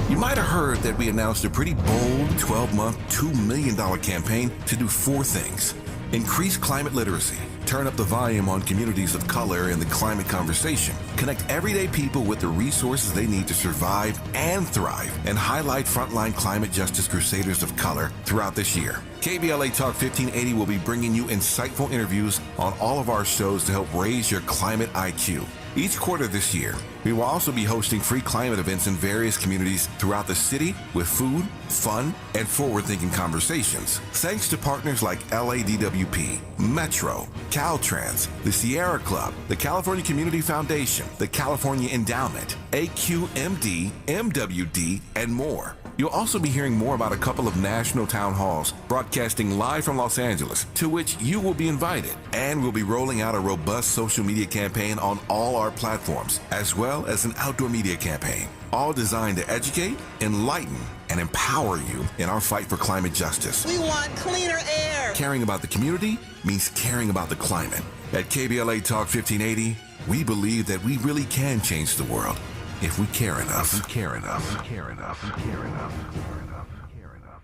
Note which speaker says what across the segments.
Speaker 1: You might have heard that we announced a pretty bold 12-month, $2 million campaign to do 4 things. Increase climate literacy, turn up the volume on communities of color in the climate conversation, connect everyday people with the resources they need to survive and thrive, and highlight frontline climate justice crusaders of color throughout this year. KBLA Talk 1580 will be bringing you insightful interviews on all of our shows to help raise your climate IQ. Each quarter this year, we will also be hosting free climate events in various communities throughout the city with food, fun, and forward-thinking conversations. Thanks to partners like LADWP, Metro, Caltrans, the Sierra Club, the California Community Foundation, the California Endowment, AQMD, MWD, and more. You'll also be hearing more about a couple of national town halls broadcasting live from Los Angeles, to which you will be invited. And we'll be rolling out a robust social media campaign on all our platforms, as well as an outdoor media campaign, all designed to educate, enlighten, and empower you in our fight for climate justice.
Speaker 2: We want cleaner air.
Speaker 1: Caring about the community means caring about the climate. At KBLA Talk 1580, we believe that we really can change the world. If we care enough. If we care enough. If we care enough. If we care enough. If we care enough. If we care enough.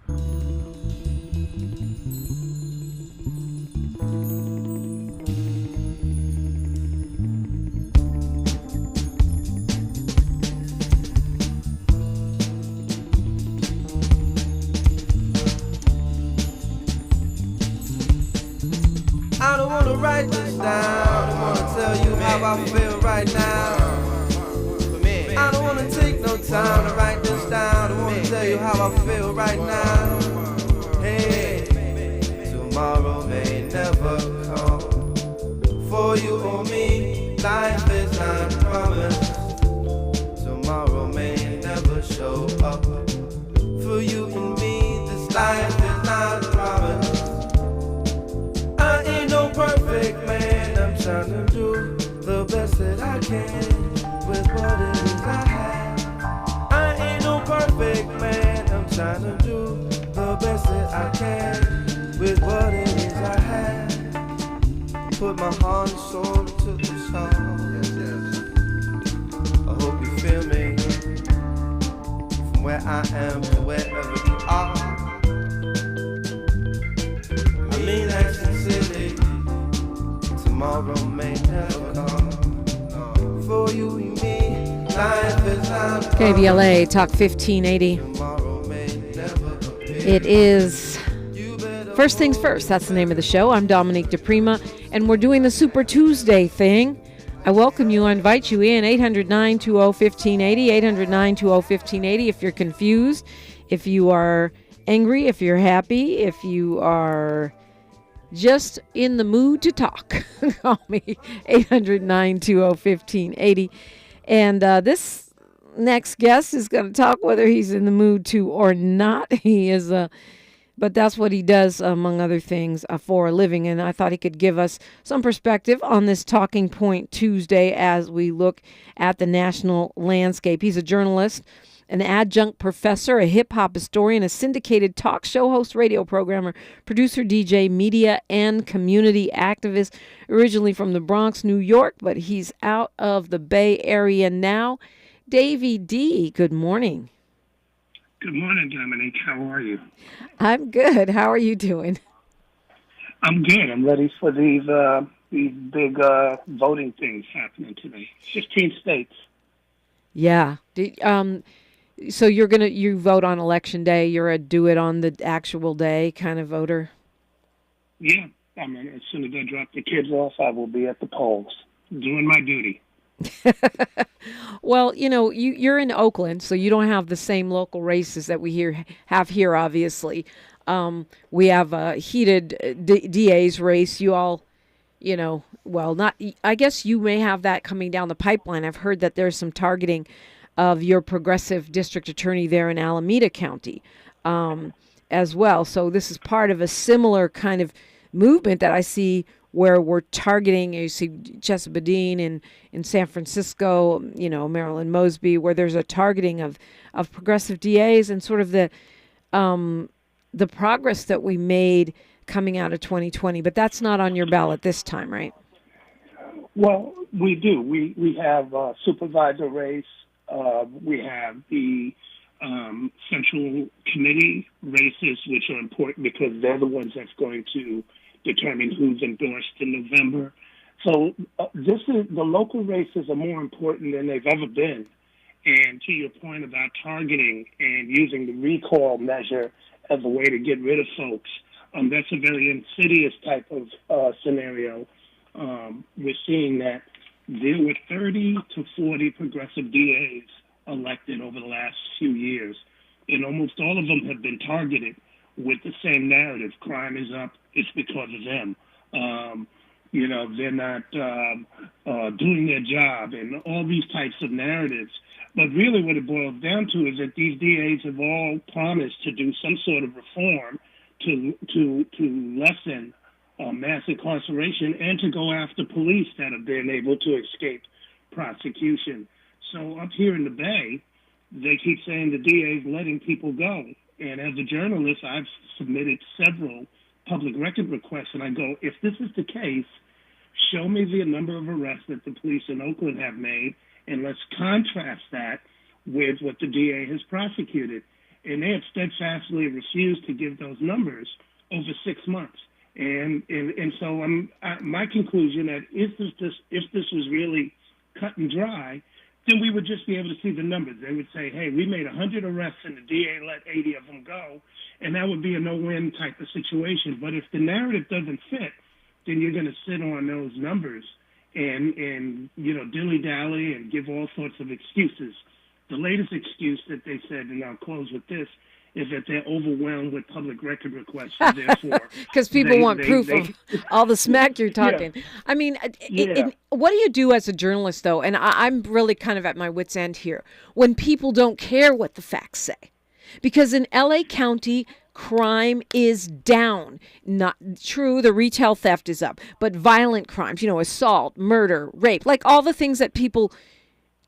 Speaker 3: I don't wanna write this down. I don't wanna tell you how I feel right now. I don't wanna take no time to write this down. I wanna tell you how I feel right now. Hey, tomorrow may never come. For you or me, life is not promised. Tomorrow may never show up. For you and me, this life is not promised. I ain't no perfect man. I'm trying to do the best that I can with what it is I have. I ain't no perfect man. I'm trying to do the best that I can with what it is I have. Put my heart and soul into the song. I hope you feel me from where I am to wherever you are. I mean that's sincerely. Tomorrow may never come. For you and me, life is not
Speaker 4: KBLA Talk 1580. It is First Things First. That's the name of the show. I'm Dominique DiPrima, and we're doing the Super Tuesday thing. I welcome you. I invite you in. 800-920-1580. 800-920-1580. If you're confused, if you are angry, if you're happy, if you are just in the mood to talk, call me. 800-920-1580. And this next guest is going to talk whether he's in the mood to or not. He is but that's what he does, among other things, for a living. And I thought he could give us some perspective on this Talking Point Tuesday as we look at the national landscape. He's a journalist, an adjunct professor, a hip-hop historian, a syndicated talk show host, radio programmer, producer, DJ, media, and community activist, originally from the Bronx, New York, but he's out of the Bay Area now. Davey D, good morning.
Speaker 5: Good morning, Dominique. How are you?
Speaker 4: I'm good. How are you doing?
Speaker 5: I'm good. I'm ready for these big voting things happening today. 15 states.
Speaker 4: Yeah. So you vote on election day. You're a do it on the actual day kind of voter.
Speaker 5: Yeah. I mean, as soon as I drop the kids off, I will be at the polls doing my duty.
Speaker 4: Well, you're in Oakland, so you don't have the same local races that we have here, obviously. We have a heated DA's race. You all, not. I guess you may have that coming down the pipeline. I've heard that there's some targeting of your progressive district attorney there in Alameda County as well. So this is part of a similar kind of movement that I see where we're targeting. You see Chesapeake in San Francisco, Marilyn Mosby, where there's a targeting of progressive DAs and sort of the progress that we made coming out of 2020. But that's not on your ballot this time, right?
Speaker 5: Well, we do. We have a supervisor race. We have the central committee races, which are important because they're the ones that's going to determine who's endorsed in November. So the local races are more important than they've ever been. And to your point about targeting and using the recall measure as a way to get rid of folks, that's a very insidious type of scenario. We're seeing that there were 30 to 40 progressive DAs elected over the last few years, and almost all of them have been targeted with the same narrative. Crime is up, it's because of them. They're not doing their job, and all these types of narratives. But really what it boils down to is that these DAs have all promised to do some sort of reform to lessen mass incarceration and to go after police that have been able to escape prosecution. So up here in the Bay, they keep saying the DA is letting people go. And as a journalist, I've submitted several public record requests, and I go, if this is the case, show me the number of arrests that the police in Oakland have made, and let's contrast that with what the DA has prosecuted. And they have steadfastly refused to give those numbers over 6 months. And so my conclusion that if this was really cut and dry, then we would just be able to see the numbers. They would say, hey, we made 100 arrests and the DA let 80 of them go, and that would be a no-win type of situation. But if the narrative doesn't fit, then you're going to sit on those numbers and dilly-dally and give all sorts of excuses. The latest excuse that they said, and I'll close with this, is that they're overwhelmed with public record requests. So therefore,
Speaker 4: because people want proof of all the smack you're talking. Yeah. I mean, what do you do as a journalist, though? And I'm really kind of at my wit's end here. When people don't care what the facts say. Because in L.A. County, crime is down. Not true, the retail theft is up. But violent crimes, assault, murder, rape, like all the things that people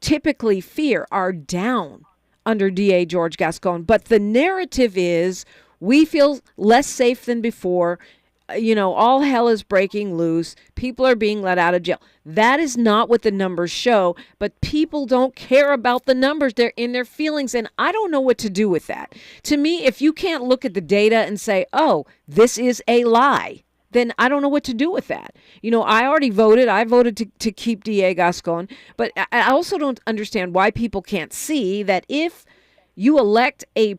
Speaker 4: typically fear are down under DA George Gascon. But the narrative is we feel less safe than before. All hell is breaking loose. People are being let out of jail. That is not what the numbers show, but people don't care about the numbers. They're in their feelings, and I don't know what to do with that. To me, if you can't look at the data and say, oh, this is a lie, then I don't know what to do with that. I already voted. I voted to keep DA Gascon, but I also don't understand why people can't see that if you elect a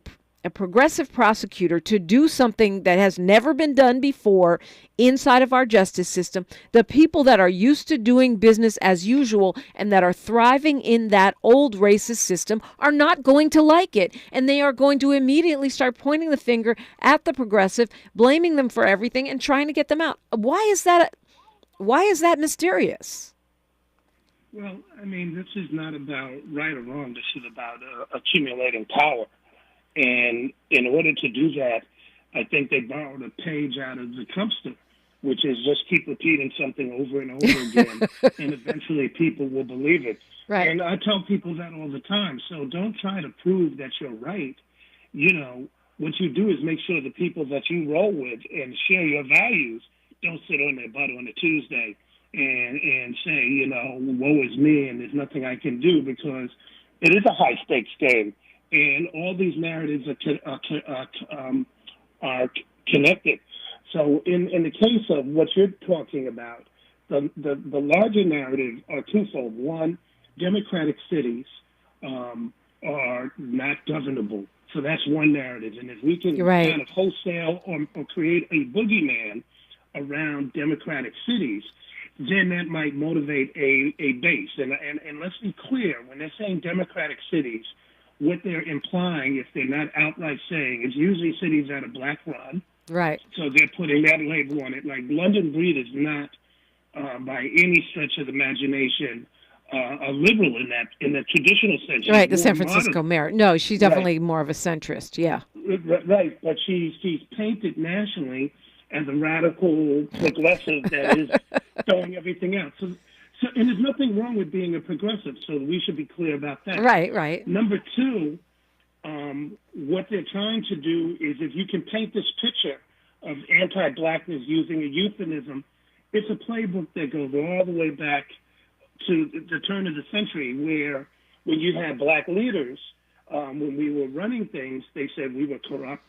Speaker 4: progressive prosecutor to do something that has never been done before inside of our justice system, the people that are used to doing business as usual and that are thriving in that old racist system are not going to like it. And they are going to immediately start pointing the finger at the progressive, blaming them for everything and trying to get them out. Why is that mysterious?
Speaker 5: Well, I mean, this is not about right or wrong. This is about accumulating power. And in order to do that, I think they borrowed a page out of the Trumpster, which is just keep repeating something over and over again, and eventually people will believe it.
Speaker 4: Right.
Speaker 5: And I tell people that all the time. So don't try to prove that you're right. What you do is make sure the people that you roll with and share your values don't sit on their butt on a Tuesday and say, woe is me and there's nothing I can do, because it is a high-stakes game. And all these narratives are connected. So in the case of what you're talking about, the larger narratives are twofold. One, Democratic cities are not governable. So that's one narrative. And if we can kind of wholesale or create a boogeyman around Democratic cities, then that might motivate a base. And let's be clear, when they're saying Democratic cities, what they're implying, if they're not outright saying, is usually cities that are black run. Right. So they're putting that label on it. Like London Breed is not, by any stretch of the imagination, a liberal in the traditional sense.
Speaker 4: Right, the San Francisco mayor. No, she's definitely more of a centrist, yeah.
Speaker 5: Right, but she's painted nationally as a radical progressive that is throwing everything out. So, and there's nothing wrong with being a progressive, so we should be clear about that.
Speaker 4: Right.
Speaker 5: Number two, what they're trying to do is, if you can paint this picture of anti-blackness using a euphemism, it's a playbook that goes all the way back to the turn of the century, where when you had black leaders, when we were running things, they said we were corrupt,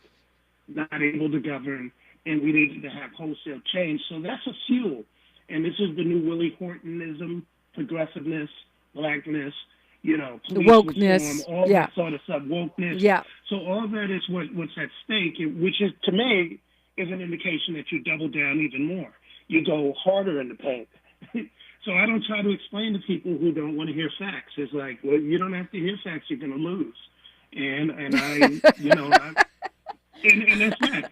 Speaker 5: not able to govern, and we needed to have wholesale change. So that's a fuel. And this is the new Willie Hortonism, progressiveness, blackness, police
Speaker 4: wokeness,
Speaker 5: reform, all that sort of stuff, wokeness.
Speaker 4: Yeah.
Speaker 5: So all that is what's at stake, which is, to me, is an indication that you double down even more. You go harder in the paint. So I don't try to explain to people who don't want to hear facts. It's like, well, you don't have to hear facts. You're going to lose. And I, and that's that.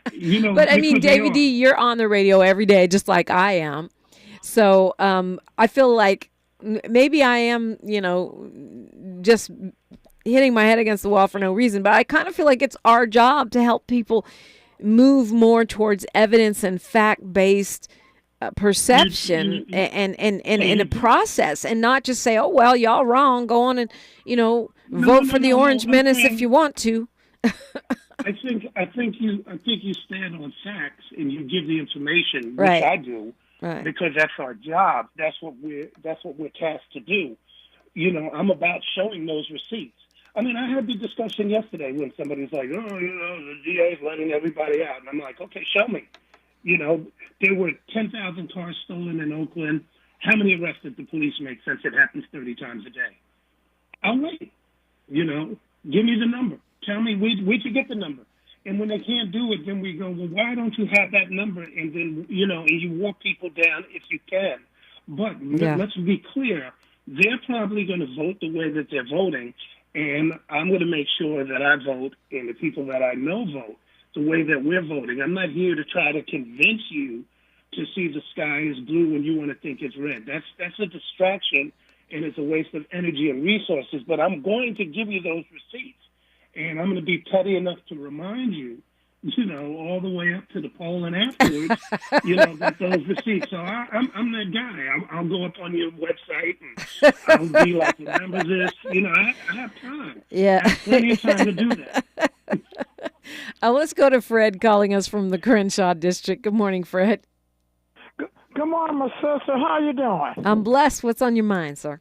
Speaker 4: But I mean, Davey D, you're on the radio every day, just like I am. So I feel like maybe I am, just hitting my head against the wall for no reason. But I kind of feel like it's our job to help people move more towards evidence and fact-based perception and in a process, and not just say, oh, well, y'all wrong. Go on and, vote for the Orange Menace if you want to.
Speaker 5: I think you stand on facts and you give the information, which
Speaker 4: Right.
Speaker 5: I do,
Speaker 4: Right.
Speaker 5: because that's our job. That's what we're tasked to do. I'm about showing those receipts. I mean, I had the discussion yesterday when somebody's like, the DA's letting everybody out, and I'm like, okay, show me. There were 10,000 cars stolen in Oakland. How many arrests did the police make since it happens 30 times a day? I'll wait. Give me the number. Tell me where'd you get the number? And when they can't do it, then we go, well, why don't you have that number? And then, and you walk people down if you can. But let's be clear. They're probably going to vote the way that they're voting. And I'm going to make sure that I vote and the people that I know vote the way that we're voting. I'm not here to try to convince you to see the sky is blue when you want to think it's red. That's a distraction, and it's a waste of energy and resources. But I'm going to give you those receipts, and I'm going to be petty enough to remind you, all the way up to the poll and afterwards, that those receipts. So I'm that guy. I'll go up on your website and I'll be like, remember this? I have time.
Speaker 4: Yeah.
Speaker 5: I have plenty of time to do that.
Speaker 4: Let's go to Fred calling us from the Crenshaw district. Good morning, Fred.
Speaker 6: Good morning, my sister. How you doing?
Speaker 4: I'm blessed. What's on your mind, sir?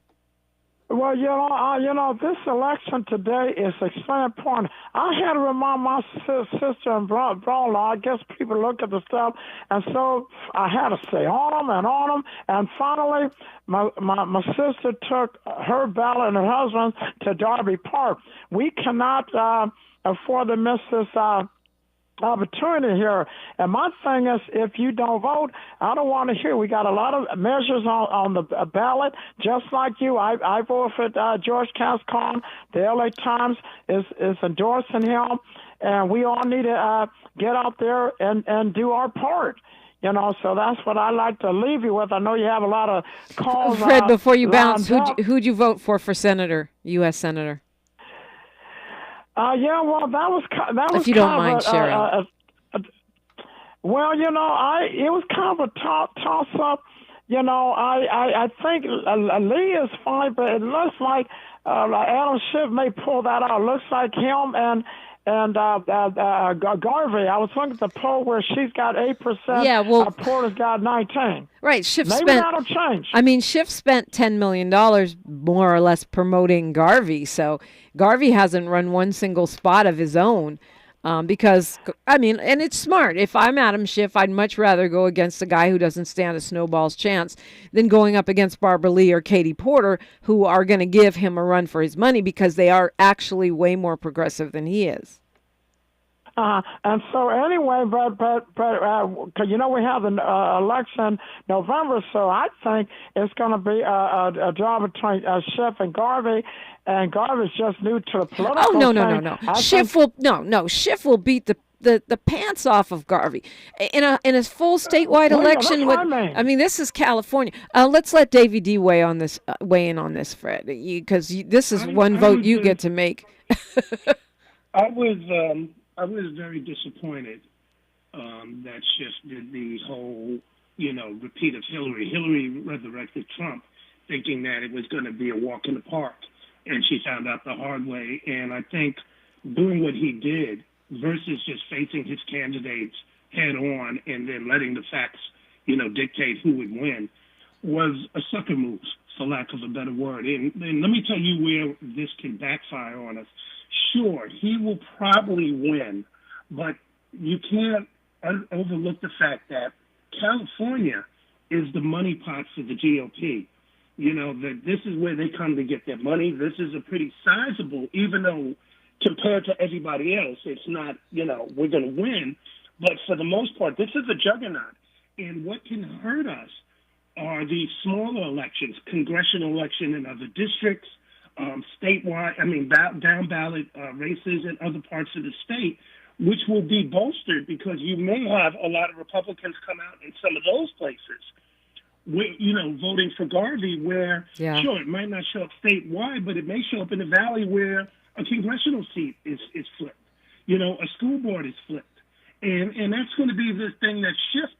Speaker 6: Well, this election today is extremely important. I had to remind my sister and brother. I guess people look at the stuff, and so I had to say on them. And finally, my sister took her ballot and her husband to Darby Park. We cannot afford to miss this opportunity here. And my thing is, if you don't vote, I don't want to hear. We got a lot of measures on the ballot, just like you. I voted for George Cascon. The LA Times is endorsing him, and we all need to get out there and do our part. So that's what I like to leave you with. I know you have a lot of calls.
Speaker 4: Fred, before you bounce, who'd you vote for senator, U.S. Senator?
Speaker 6: That was
Speaker 4: if you don't mind sharing.
Speaker 6: It was kind of a toss up. I think Lee is fine, but it looks like Adam Schiff may pull that out. It looks like him and Garvey. I was looking at the poll where she's got 8%.
Speaker 4: Yeah, well,
Speaker 6: Porter's got 19.
Speaker 4: Right, Schiff
Speaker 6: Maybe
Speaker 4: spent.
Speaker 6: that'll change.
Speaker 4: I mean, Schiff spent $10 million more or less promoting Garvey. So Garvey hasn't run one single spot of his own. Because, and it's smart. If I'm Adam Schiff, I'd much rather go against a guy who doesn't stand a snowball's chance than going up against Barbara Lee or Katie Porter, who are going to give him a run for his money because they are actually way more progressive than he is.
Speaker 6: And so anyway, but we have the election November, so I think it's going to be a draw between Schiff and Garvey. And Garvey's just new to the political thing.
Speaker 4: No. Schiff will beat the pants off of Garvey in a full statewide election. This is California. Let's let Davey D weigh in on this, Fred, because this is one vote you get to make.
Speaker 5: I was very disappointed that Schiff did the whole, repeat of Hillary. Hillary resurrected Trump, thinking that it was going to be a walk in the park. And she found out the hard way. And I think doing what he did versus just facing his candidates head on and then letting the facts, dictate who would win was a sucker move, for lack of a better word. And let me tell you where this can backfire on us. sure, he will probably win, but you can't overlook the fact that California is the money pot for the GOP. You know, that this is where they come to get their money. This is a pretty sizable, even though compared to everybody else, it's not, you know, we're going to win. But for the most part, this is a juggernaut. And what can hurt us are the smaller elections, congressional election in other districts, statewide, down ballot races in other parts of the state, which will be bolstered because you may have a lot of Republicans come out in some of those places, you know, voting for Garvey, where, sure, it might not show up statewide, but it may show up in the Valley where a congressional seat is flipped. You know, a school board is flipped. And that's going to be the thing that Schiff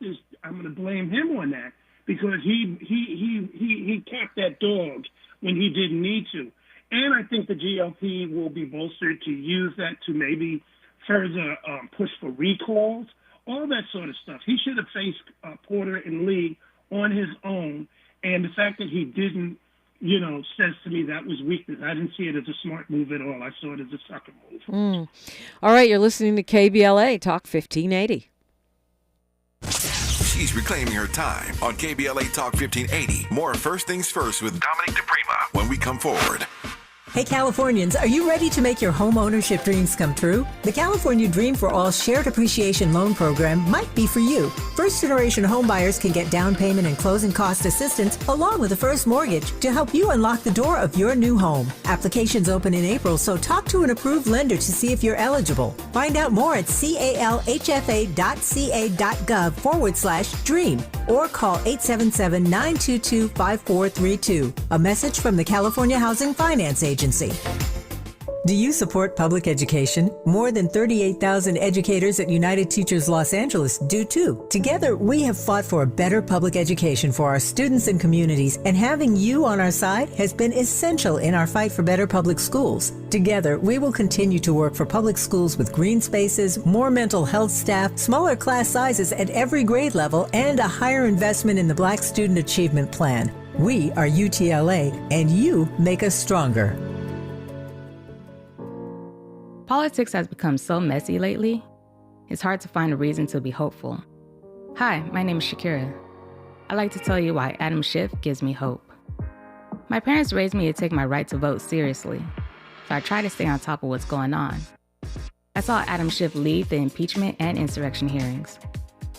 Speaker 5: I'm going to blame him on that because he tapped that dog when he didn't need to. And I think the GOP will be bolstered to use that to maybe further push for recalls, all that sort of stuff. He should have faced Porter and Lee on his own. And the fact that he didn't, you know, says to me that was weakness. I didn't see it as a smart move at all. I saw it as a sucker move.
Speaker 4: All right, you're listening to KBLA Talk 1580.
Speaker 1: She's reclaiming her time on KBLA Talk 1580. More First Things First with Dominique DiPrima when we come forward.
Speaker 7: Hey Californians, are you ready to make your home ownership dreams come true? The California Dream for All Shared Appreciation Loan Program might be for you. First-generation homebuyers can get down payment and closing cost assistance along with a first mortgage to help you unlock the door of your new home. Applications open in April, so talk to an approved lender to see if you're eligible. Find out more at calhfa.ca.gov/dream or call 877-922-5432. A message from the California Housing Finance Agency. Do you support public education? More than 38,000 educators at United Teachers Los Angeles do too. Together, we have fought for a better public education for our students and communities, and having you on our side has been essential in our fight for better public schools. Together, we will continue to work for public schools with green spaces, more mental health staff, smaller class sizes at every grade level, and a higher investment in the Black Student Achievement Plan. We are UTLA, and you make us stronger.
Speaker 8: Politics has become so messy lately, it's hard to find a reason to be hopeful. Hi, my name is Shakira. I'd like to tell you why Adam Schiff gives me hope. My parents raised me to take my right to vote seriously, so I try to stay on top of what's going on. I saw Adam Schiff lead the impeachment and insurrection hearings.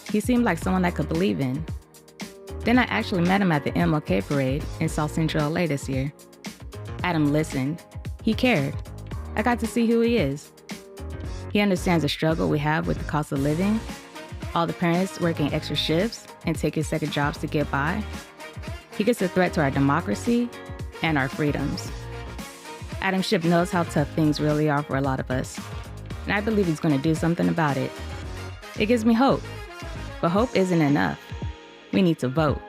Speaker 8: He seemed like someone I could believe in. Then I actually met him at the MLK parade in South Central LA this year. Adam listened. He cared. I got to see who he is. He understands the struggle we have with the cost of living, all the parents working extra shifts and taking second jobs to get by. He gets a threat to our democracy and our freedoms. Adam Schiff knows how tough things really are for a lot of us, and I believe he's going to do something about it. It gives me hope, but hope isn't enough. We need to vote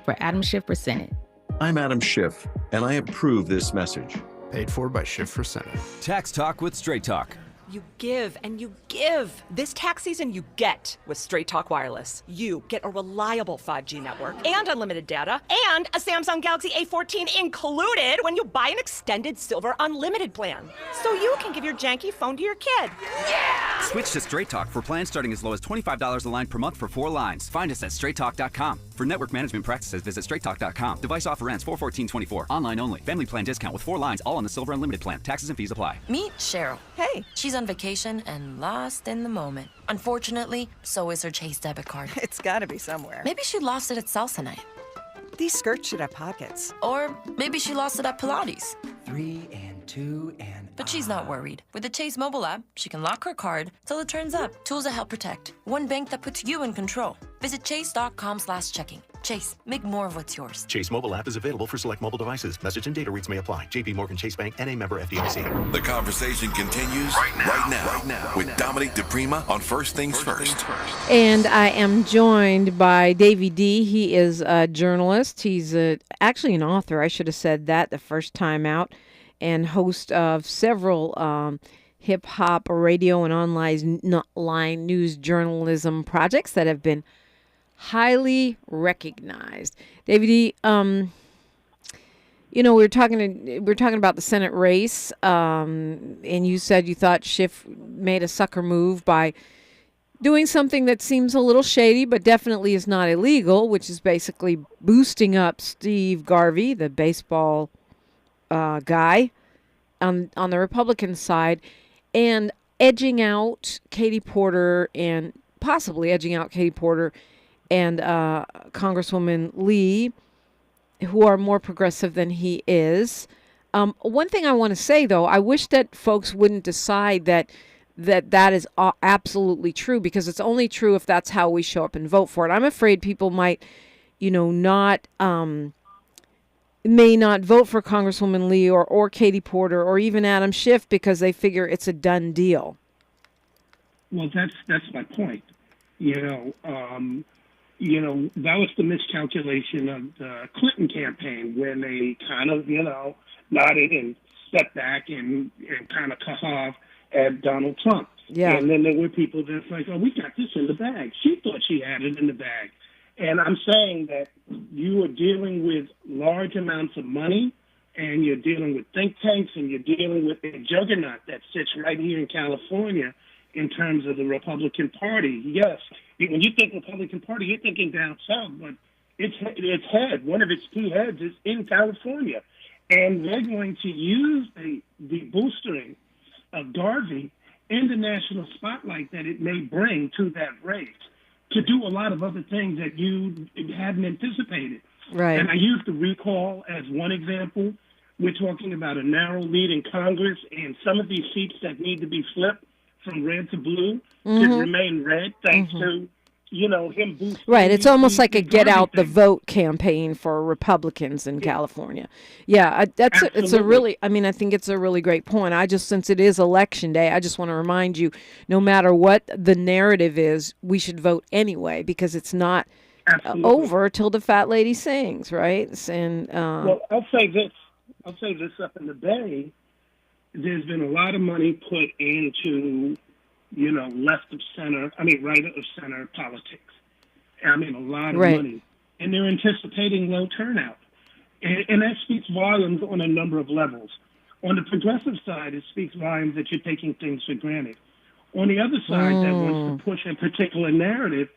Speaker 8: for Adam Schiff for Senate.
Speaker 9: I'm Adam Schiff, and I approve this message.
Speaker 10: Paid for by Schiff for Senate.
Speaker 11: Tax Talk with Straight Talk.
Speaker 2: You give and you give. This tax season, you get with Straight Talk Wireless. You get a reliable 5G network and unlimited data and a Samsung Galaxy A14 included when you buy an extended Silver Unlimited plan. So you can give your janky phone to your kid. Yeah!
Speaker 11: Switch to Straight Talk for plans starting as low as $25 a line per month for 4 lines. Find us at straighttalk.com. For network management practices, visit straighttalk.com. Device offer ends 4/14/24. Online only. Family plan discount with 4 lines, all on the Silver Unlimited plan. Taxes and fees apply.
Speaker 12: Meet Cheryl.
Speaker 2: Hey.
Speaker 12: She's on vacation and lost in the moment. Unfortunately, so is her Chase debit card.
Speaker 2: It's gotta be somewhere.
Speaker 12: Maybe she lost it at salsa night.
Speaker 2: These skirts should have pockets.
Speaker 12: Or maybe she lost it at Pilates.
Speaker 13: 3 and 2 and...
Speaker 12: But she's not worried. With the Chase mobile app, she can lock her card till it turns up. Tools that help protect. One bank that puts you in control. Visit chase.com/checking. Chase, make more of what's yours.
Speaker 14: Chase mobile app is available for select mobile devices. Message and data rates may apply. JP Morgan Chase Bank, N.A. member FDIC.
Speaker 1: The conversation continues right now with Dominique DiPrima on First Things First.
Speaker 4: And I am joined by Davey D. He is a journalist. He's actually an author. I should have said that the first time out, and host of several hip-hop radio and online news journalism projects that have been highly recognized. Davey D, we're talking about the Senate race, and you said you thought Schiff made a sucker move by doing something that seems a little shady, but definitely is not illegal, which is basically boosting up Steve Garvey, the baseball guy, on the Republican side, and edging out Katie Porter and Congresswoman Lee, who are more progressive than he is. One thing I want to say, though, I wish that folks wouldn't decide that is absolutely true, because it's only true if that's how we show up and vote for it. I'm afraid people might, may not vote for Congresswoman Lee or Katie Porter or even Adam Schiff because they figure it's a done deal.
Speaker 5: Well, that's my point. That was the miscalculation of the Clinton campaign when they kind of, nodded and stepped back and kind of cut off at Donald Trump.
Speaker 4: Yeah.
Speaker 5: And then there were people that's like, oh, we got this in the bag. She thought she had it in the bag. And I'm saying that you are dealing with large amounts of money, and you're dealing with think tanks, and you're dealing with a juggernaut that sits right here in California in terms of the Republican Party. Yes, when you think Republican Party, you're thinking down south, but its head, one of its two heads, is in California. And they're going to use the boostering of Garvey in the national spotlight that it may bring to that race to do a lot of other things that you hadn't anticipated.
Speaker 4: Right.
Speaker 5: And I use the recall as one example. We're talking about a narrow lead in Congress, and some of these seats that need to be flipped from red to blue to remain red thanks to, him boosting.
Speaker 4: Right. It's almost like a get out the vote campaign for Republicans in California. Yeah, it's a really, I think it's a really great point. Since it is election day, I just want to remind you, no matter what the narrative is, we should vote anyway, because it's not over till the fat lady sings, right? And
Speaker 5: well, I'll say this up in the Bay, there's been a lot of money put into, right of center politics. A lot of money. And they're anticipating low turnout. And that speaks volumes on a number of levels. On the progressive side, it speaks volumes that you're taking things for granted. On the other side, that wants to push a particular narrative,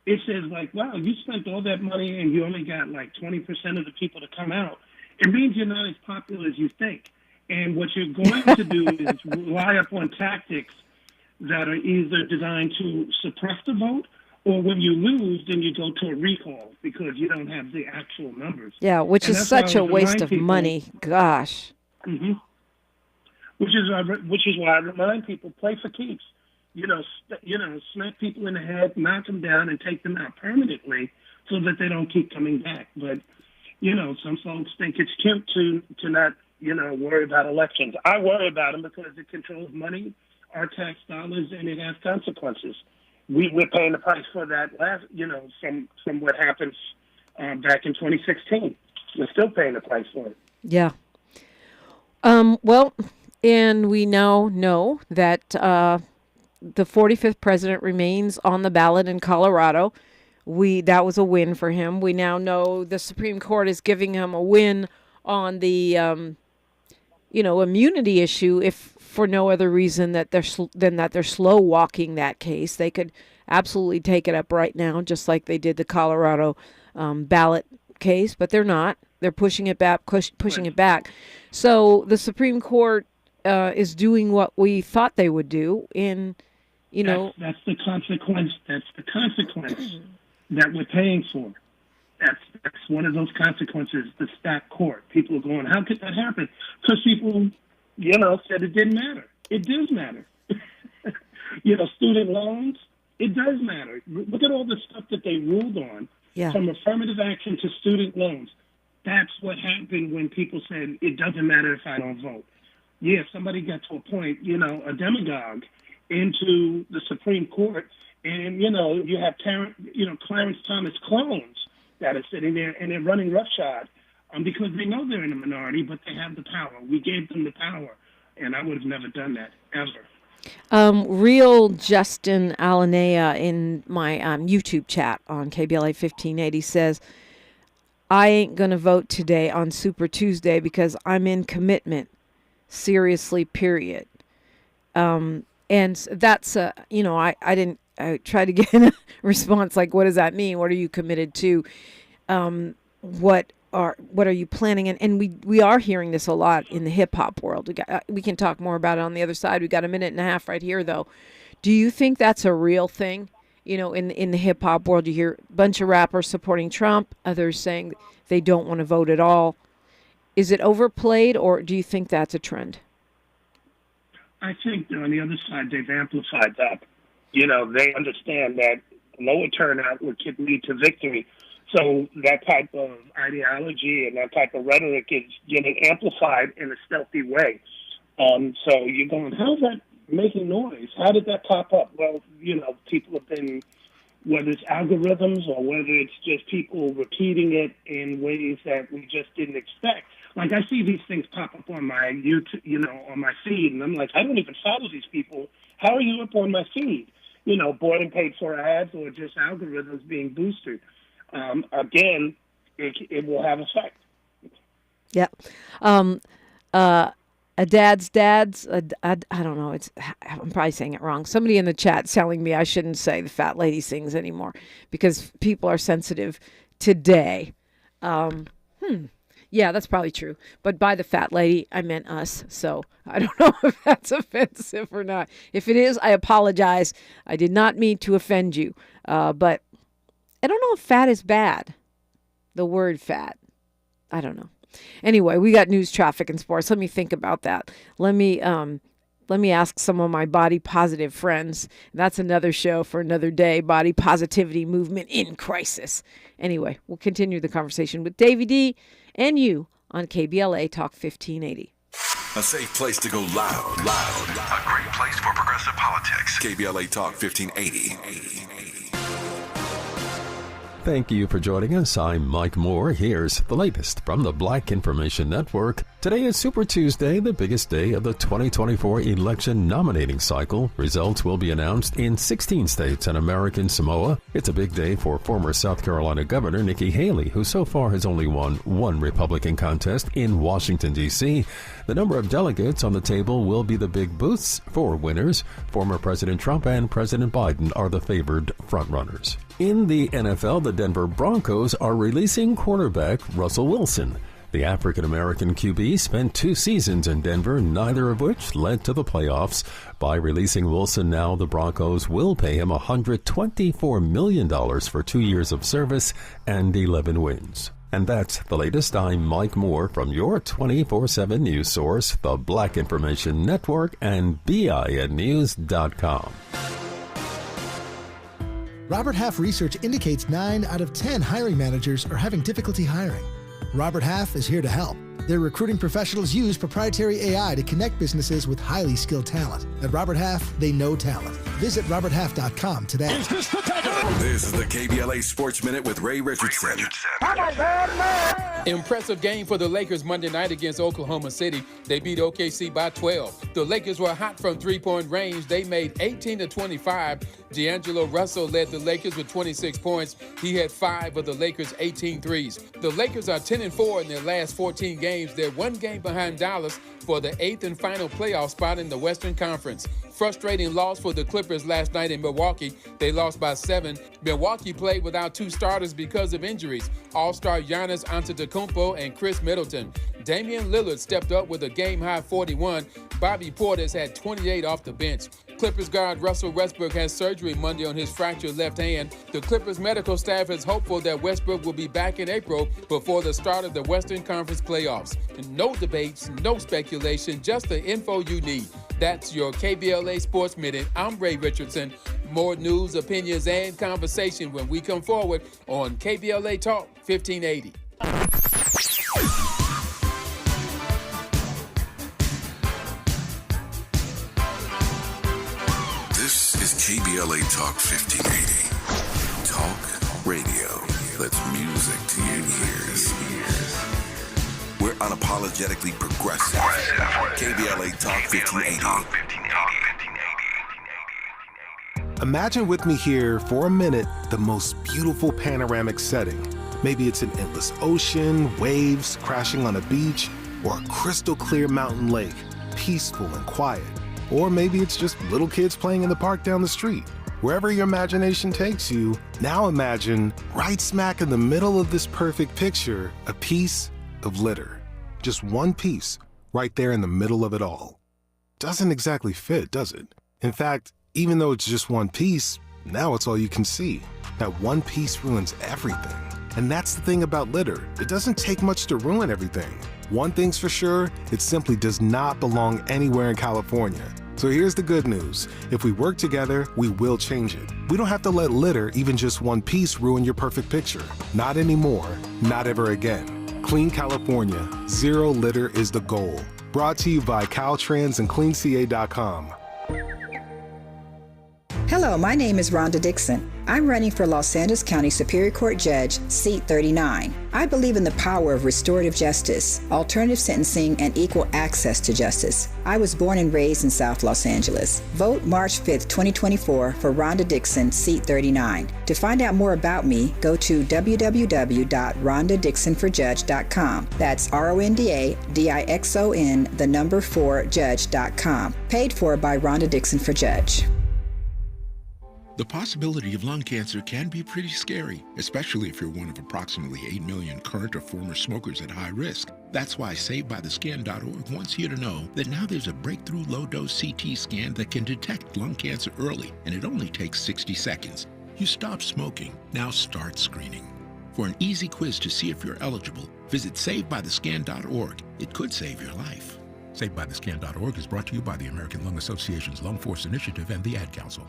Speaker 5: it says like, wow, you spent all that money and you only got like 20% of the people to come out. It means you're not as popular as you think. And what you're going to do is rely upon tactics that are either designed to suppress the vote, or when you lose, then you go to a recall because you don't have the actual numbers.
Speaker 4: Yeah, which is such a waste of money. Gosh.
Speaker 5: Mm-hmm. Which is why I remind people, play for keeps. Smack people in the head, knock them down, and take them out permanently so that they don't keep coming back. But, some folks think it's cute to not, worry about elections. I worry about them because it controls money, our tax dollars, and it has consequences. We're paying the price for that from what happened back in 2016. We're still paying the price for it.
Speaker 4: Yeah. Well, and we now know that the 45th president remains on the ballot in Colorado. That was a win for him. We now know the Supreme Court is giving him a win on the immunity issue, if for no other reason than that they're slow walking that case. They could absolutely take it up right now, just like they did the Colorado ballot case, but they're not. They're pushing it back, pushing it back. So the Supreme Court is doing what we thought they would do.
Speaker 5: That's the consequence. That's the consequence that we're paying for. That's one of those consequences, the stacked court. People are going, how could that happen? Because people, said it didn't matter. It does matter. Student loans, it does matter. Look at all the stuff that they ruled on, from affirmative action to student loans. That's what happened when people said, it doesn't matter if I don't vote. Yeah, somebody got to a point, a demagogue into the Supreme Court, and, you have Clarence Thomas clones that are sitting there, and they're running roughshod because they know they're in a minority, but they have the power. We gave them the power, and I would have never done that, ever.
Speaker 4: Real Justin Alanea in my YouTube chat on KBLA 1580 says, I ain't going to vote today on Super Tuesday because I'm in commitment. Seriously, period. And that's, I tried to get a response like, what does that mean? What are you committed to? What are you planning? And we are hearing this a lot in the hip hop world. We can talk more about it on the other side. We got a minute and a half right here, though. Do you think that's a real thing? In the hip hop world, you hear a bunch of rappers supporting Trump, others saying they don't want to vote at all. Is it overplayed, or do you think that's a trend?
Speaker 5: I think on the other side, they've amplified that. They understand that lower turnout would lead to victory. So that type of ideology and that type of rhetoric is getting amplified in a stealthy way. So you're going, how's that making noise? How did that pop up? Well, people have been, whether it's algorithms or whether it's just people repeating it in ways that we just didn't expect. Like, I see these things pop up on my YouTube, on my feed, and I'm like, I don't even follow these people. How are you up on my feed? Bought and paid for ads or just algorithms being boosted. Again, it will have effect.
Speaker 4: Yep. A dad's, I don't know. I'm probably saying it wrong. Somebody in the chat telling me I shouldn't say the fat lady things anymore because people are sensitive today. Yeah, that's probably true. But by the fat lady, I meant us. So I don't know if that's offensive or not. If it is, I apologize. I did not mean to offend you. But I don't know if fat is bad. The word fat. I don't know. Anyway, we got news, traffic, and sports. Let me think about that. Let me ask some of my body positive friends. That's another show for another day. Body positivity movement in crisis. Anyway, we'll continue the conversation with Davey D and you on KBLA Talk 1580.
Speaker 1: A safe place to go loud. A great place for progressive politics. KBLA Talk 1580.
Speaker 15: Thank you for joining us. I'm Mike Moore. Here's the latest from the Black Information Network. Today is Super Tuesday, the biggest day of the 2024 election nominating cycle. Results will be announced in 16 states and American Samoa. It's a big day for former South Carolina Governor Nikki Haley, who so far has only won one Republican contest in Washington, D.C. The number of delegates on the table will be the big boosts for winners. Former President Trump and President Biden are the favored frontrunners. In the NFL, the Denver Broncos are releasing quarterback Russell Wilson. The African-American QB spent 2 seasons in Denver, neither of which led to the playoffs. By releasing Wilson now, the Broncos will pay him $124 million for 2 years of service and 11 wins. And that's the latest. I'm Mike Moore from your 24/7 news source, the Black Information Network and BINnews.com.
Speaker 16: Robert Half research indicates 9 out of 10 hiring managers are having difficulty hiring. Robert Half is here to help. Their recruiting professionals use proprietary AI to connect businesses with highly skilled talent. At Robert Half, they know talent. Visit roberthalf.com today.
Speaker 1: This is the KBLA Sports Minute with Ray Richardson.
Speaker 17: Impressive game for the Lakers Monday night against Oklahoma City. They beat OKC by 12. The Lakers were hot from three-point range. They made 18 to 25. D'Angelo Russell led the Lakers with 26 points. He had 5 of the Lakers' 18 threes. The Lakers are 10-4 in their last 14 games. They're 1 game behind Dallas for the 8th and final playoff spot in the Western Conference. Frustrating loss for the Clippers last night in Milwaukee. They lost by 7. Milwaukee played without 2 starters because of injuries. All-star Giannis Antetokounmpo and Chris Middleton. Damian Lillard stepped up with a game-high 41. Bobby Portis had 28 off the bench. Clippers guard Russell Westbrook has surgery Monday on his fractured left hand. The Clippers medical staff is hopeful that Westbrook will be back in April before the start of the Western Conference playoffs. No debates, no speculation, just the info you need. That's your KBLA Sports Minute. I'm Ray Richardson. More news, opinions, and conversation when we come forward on KBLA Talk 1580.
Speaker 1: This is KBLA Talk 1580. Talk radio. That's music to your ears. We're unapologetically progressive. KBLA Talk 1580.
Speaker 18: Imagine with me here for a minute the most beautiful panoramic setting. Maybe it's an endless ocean, waves crashing on a beach, or a crystal clear mountain lake, peaceful and quiet. Or maybe it's just little kids playing in the park down the street. Wherever your imagination takes you, now imagine right smack in the middle of this perfect picture, a piece of litter. Just one piece right there in the middle of it all. Doesn't exactly fit, does it? In fact, even though it's just one piece, now it's all you can see. That one piece ruins everything. And that's the thing about litter. It doesn't take much to ruin everything. One thing's for sure, it simply does not belong anywhere in California. So here's the good news. If we work together, we will change it. We don't have to let litter, even just one piece, ruin your perfect picture. Not anymore, not ever again. Clean California, zero litter is the goal. Brought to you by Caltrans and CleanCA.com.
Speaker 19: Hello, my name is Rhonda Dixon. I'm running for Los Angeles County Superior Court Judge, Seat 39. I believe in the power of restorative justice, alternative sentencing, and equal access to justice. I was born and raised in South Los Angeles. Vote March 5th, 2024 for Rhonda Dixon, Seat 39. To find out more about me, go to www.rhondadixonforjudge.com. That's RONDADIXON, 4 judge.com. Paid for by Rhonda Dixon for Judge.
Speaker 20: The possibility of lung cancer can be pretty scary, especially if you're one of approximately 8 million current or former smokers at high risk. That's why SaveByTheScan.org wants you to know that now there's a breakthrough low-dose CT scan that can detect lung cancer early, and it only takes 60 seconds. You stop smoking, now start screening. For an easy quiz to see if you're eligible, visit SaveByTheScan.org. It could save your life. SaveByTheScan.org is brought to you by the American Lung Association's Lung Force Initiative and the Ad Council.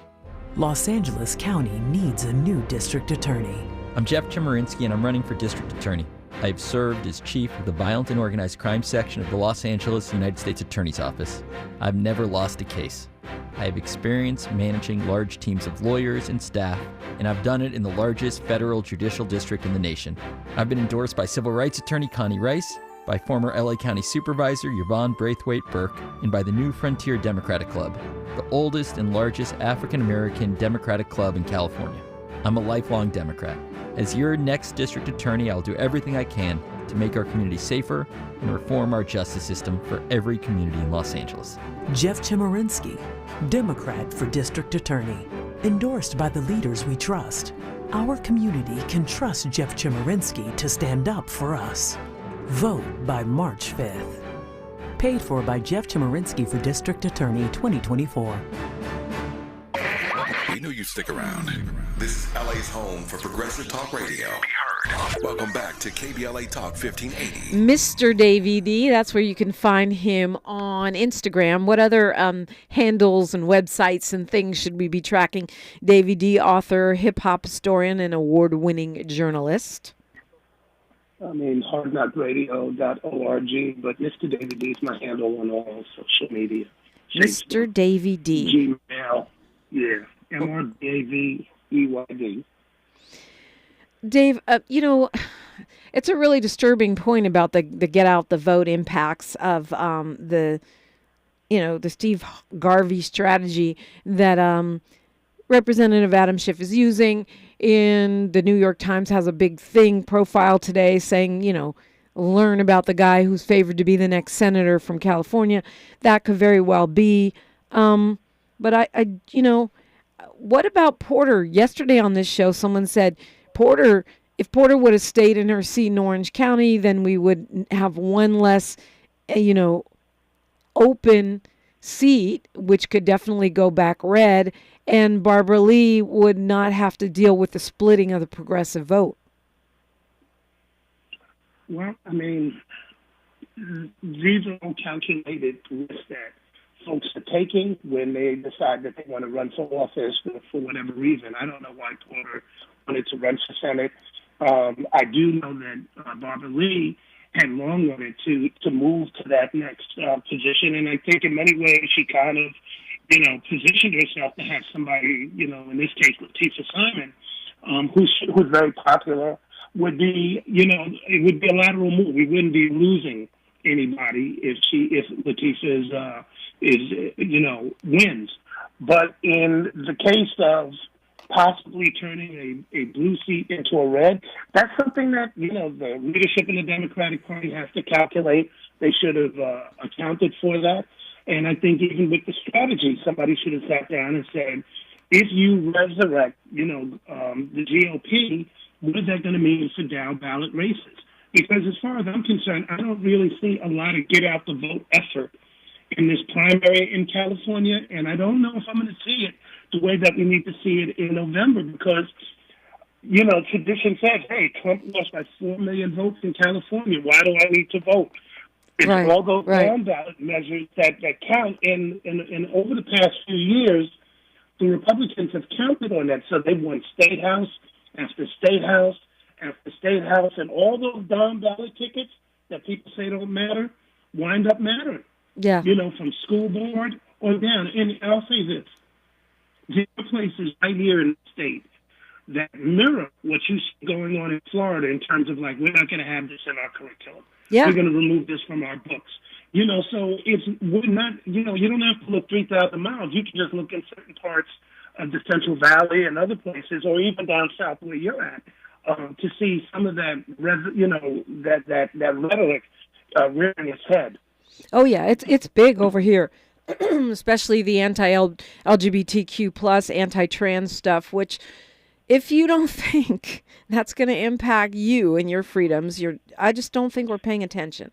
Speaker 21: Los Angeles County needs a new district attorney.
Speaker 22: I'm Jeff Chemerinsky, and I'm running for district attorney. I have served as chief of the Violent and Organized Crime section of the Los Angeles United States Attorney's Office. I've never lost a case. I have experience managing large teams of lawyers and staff, and I've done it in the largest federal judicial district in the nation. I've been endorsed by civil rights attorney Connie Rice, by former LA County Supervisor Yvonne Braithwaite Burke, and by the New Frontier Democratic Club, the oldest and largest African-American Democratic club in California. I'm a lifelong Democrat. As your next district attorney, I'll do everything I can to make our community safer and reform our justice system for every community in Los Angeles.
Speaker 21: Jeff Chemerinsky, Democrat for district attorney, endorsed by the leaders we trust. Our community can trust Jeff Chemerinsky to stand up for us. Vote by March 5th. Paid for by Jeff Chemerinsky for District Attorney 2024.
Speaker 1: We knew you'd stick around. This is LA's home for progressive talk radio. Welcome back to KBLA Talk 1580.
Speaker 4: Mr. Davey D, that's where you can find him on Instagram. What other handles and websites and things should we be tracking? Davey D, author, hip-hop historian, and award-winning journalist.
Speaker 5: hardknockradio.org, but Mr. Davey D is my handle on all social media.
Speaker 4: Mr. Davey D.
Speaker 5: Gmail, yeah, MRDAVEYD.
Speaker 4: Dave, it's a really disturbing point about the get out the vote impacts of the Steve Garvey strategy that Representative Adam Schiff is using. In the New York Times has a big profile today saying, learn about the guy who's favored to be the next senator from California. That could very well be. But I what about Porter? Yesterday on this show, someone said, if Porter would have stayed in her seat in Orange County, then we would have one less, open seat, which could definitely go back red, and Barbara Lee would not have to deal with the splitting of the progressive vote.
Speaker 5: Well, these are all calculated risks that folks are taking when they decide that they want to run for office for whatever reason. I don't know why Porter wanted to run for Senate. I do know that Barbara Lee had long wanted to move to that next position, and I think in many ways she kind of, positioned herself to have somebody, in this case Latifah Simon, who's very popular, would be, it would be a lateral move. We wouldn't be losing anybody if Latifah wins. But in the case of possibly turning a blue seat into a red. That's something that, the leadership in the Democratic Party has to calculate. They should have accounted for that. And I think even with the strategy, somebody should have sat down and said, if you resurrect, the GOP, what is that going to mean for down ballot races? Because as far as I'm concerned, I don't really see a lot of get out the vote effort in this primary in California, and I don't know if I'm going to see it the way that we need to see it in November because, tradition says, hey, Trump lost by 4 million votes in California. Why do I need to vote? It's all those down ballot measures that count. And over the past few years, the Republicans have counted on that. So they've won state house after state house after state house, and all those down ballot tickets that people say don't matter wind up mattering.
Speaker 4: Yeah.
Speaker 5: From school board or down. And I'll say this. There are places right here in the state that mirror what you see going on in Florida in terms of we're not going to have this in our curriculum.
Speaker 4: Yeah.
Speaker 5: We're going to remove this from our books. So we're not, you don't have to look 3,000 miles. You can just look in certain parts of the Central Valley and other places, or even down south where you're at, to see some of that, that rhetoric rearing its head.
Speaker 4: Oh yeah, it's big over here, especially the anti-LGBTQ plus, anti-trans stuff. Which, if you don't think that's going to impact you and your freedoms, I just don't think we're paying attention.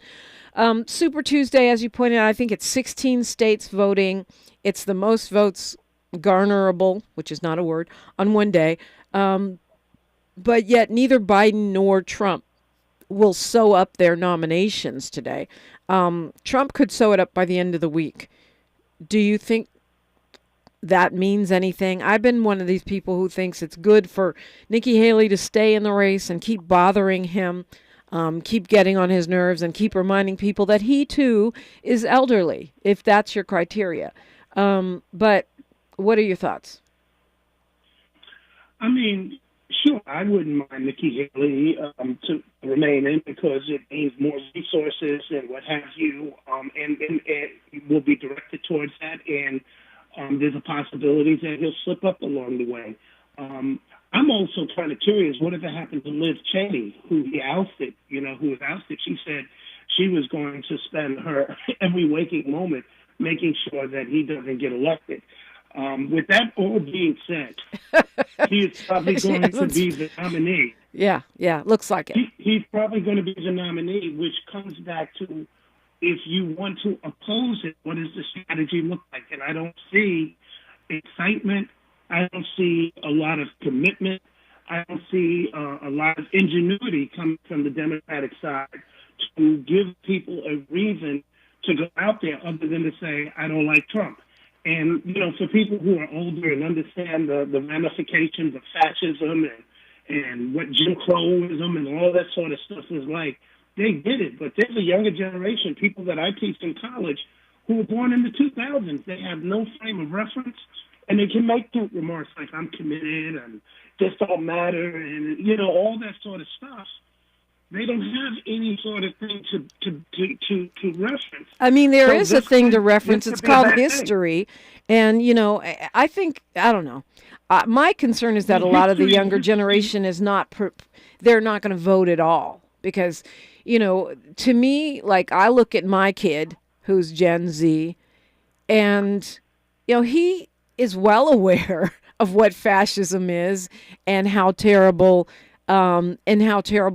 Speaker 4: Super Tuesday, as you pointed out, I think it's 16 states voting. It's the most votes garnerable, which is not a word, on one day. But yet neither Biden nor Trump will sew up their nominations today. Trump could sew it up by the end of the week. Do you think that means anything? I've been one of these people who thinks it's good for Nikki Haley to stay in the race and keep bothering him, keep getting on his nerves, and keep reminding people that he too is elderly, if that's your criteria. But what are your thoughts?
Speaker 5: I mean, sure, I wouldn't mind Nikki Haley to remain in because it means more resources and what have you, and it will be directed towards that, and there's a possibility that he'll slip up along the way. I'm also kind of curious, what if it happened to Liz Cheney, who was ousted? She said she was going to spend her every waking moment making sure that he doesn't get elected. With that all being said, he is probably going to be the nominee.
Speaker 4: Yeah, looks like it.
Speaker 5: He's probably going to be the nominee, which comes back to if you want to oppose it, what does the strategy look like? And I don't see excitement. I don't see a lot of commitment. I don't see a lot of ingenuity coming from the Democratic side to give people a reason to go out there other than to say, I don't like Trump. And, for people who are older and understand the ramifications of fascism and what Jim Crowism and all that sort of stuff is like, they did it. But there's a younger generation, people that I teach in college, who were born in the 2000s. They have no frame of reference, and they can make remarks like, I'm committed, and this don't matter, and, all that sort of stuff. They don't have any sort of thing to reference.
Speaker 4: I mean, there is a thing to reference. It's called history. And, I think, I don't know. My concern is that a lot of the younger generation is they're not going to vote at all. Because, to me, I look at my kid, who's Gen Z, and, he is well aware of what fascism is and how terrible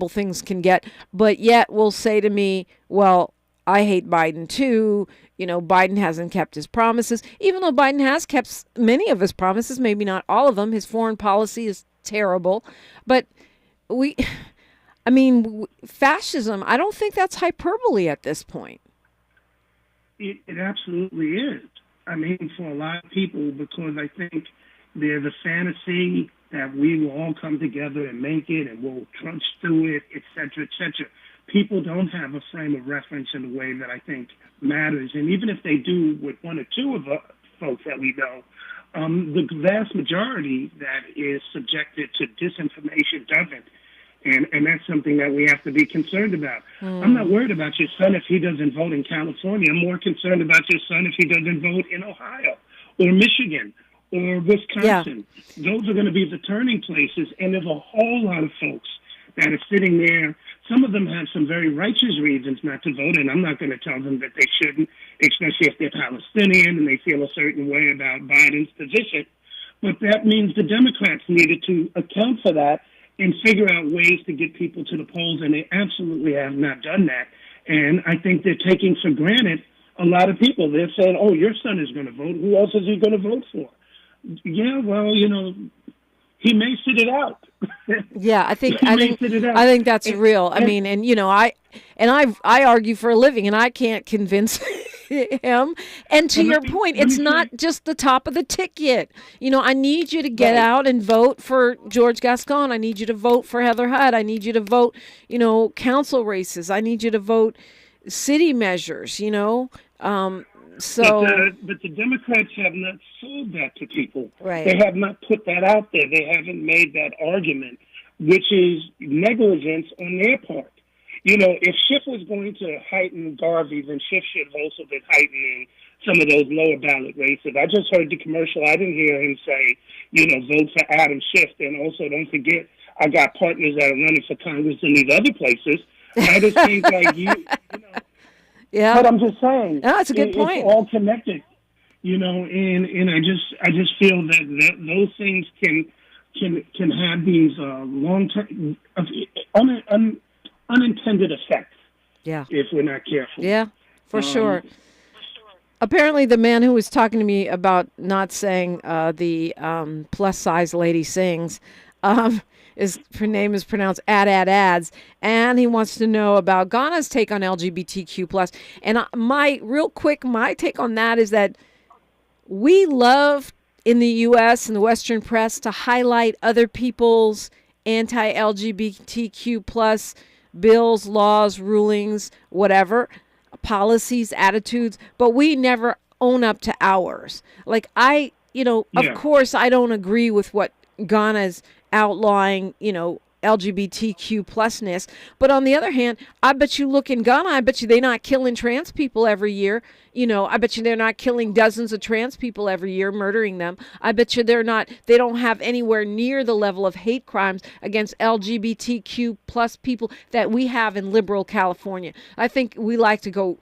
Speaker 4: things can get, but yet will say to me, well, I hate Biden too. Biden hasn't kept his promises, even though Biden has kept many of his promises, maybe not all of them. His foreign policy is terrible, but fascism, I don't think that's hyperbole at this point.
Speaker 5: It absolutely is. I mean, for a lot of people, because I think there's a fantasy that we will all come together and make it, and we'll trudge through it, et cetera, et cetera. People don't have a frame of reference in a way that I think matters. And even if they do with one or two of the folks that we know, the vast majority that is subjected to disinformation doesn't. And that's something that we have to be concerned about. I'm not worried about your son if he doesn't vote in California. I'm more concerned about your son if he doesn't vote in Ohio or Michigan or Wisconsin. Yeah. Those are going to be the turning places, and there's a whole lot of folks that are sitting there. Some of them have some very righteous reasons not to vote, and I'm not going to tell them that they shouldn't, especially if they're Palestinian and they feel a certain way about Biden's position. But that means the Democrats needed to account for that and figure out ways to get people to the polls, and they absolutely have not done that. And I think they're taking for granted a lot of people. They're saying, oh, your son is going to vote. Who else is he going to vote for? Yeah, well, he may sit it out.
Speaker 4: Yeah, I think that's real. I mean, and I argue for a living, and I can't convince him. And to your point, it's not just the top of the ticket. I need you to get out and vote for George Gascon. I need you to vote for Heather Hutt. I need you to vote, council races. I need you to vote city measures.
Speaker 5: But the Democrats have not sold that to people.
Speaker 4: Right.
Speaker 5: They have not put that out there. They haven't made that argument, which is negligence on their part. If Schiff was going to heighten Garvey, then Schiff should have also been heightening some of those lower ballot races. I just heard the commercial. I didn't hear him say, vote for Adam Schiff. And also, don't forget, I got partners that are running for Congress in these other places. I just think like
Speaker 4: Yeah,
Speaker 5: but I'm just saying.
Speaker 4: No, that's a good point.
Speaker 5: It's all connected, and I just feel that those things can have these long-term unintended effects.
Speaker 4: Yeah,
Speaker 5: if we're not careful.
Speaker 4: Yeah, for sure. Apparently, the man who was talking to me about not saying the plus-size lady sings. Her name is pronounced ads, and he wants to know about Ghana's take on LGBTQ+. And my take on that is that we love in the U.S. and the Western press to highlight other people's anti-LGBTQ+ bills, laws, rulings, whatever, policies, attitudes, but we never own up to ours. Like of course, I don't agree with what Ghana's outlawing, LGBTQ plusness. But on the other hand, I bet you look in Ghana, I bet you they're not killing trans people every year. I bet you they're not killing dozens of trans people every year, murdering them. I bet you they don't have anywhere near the level of hate crimes against LGBTQ plus people that we have in liberal California. I think we like to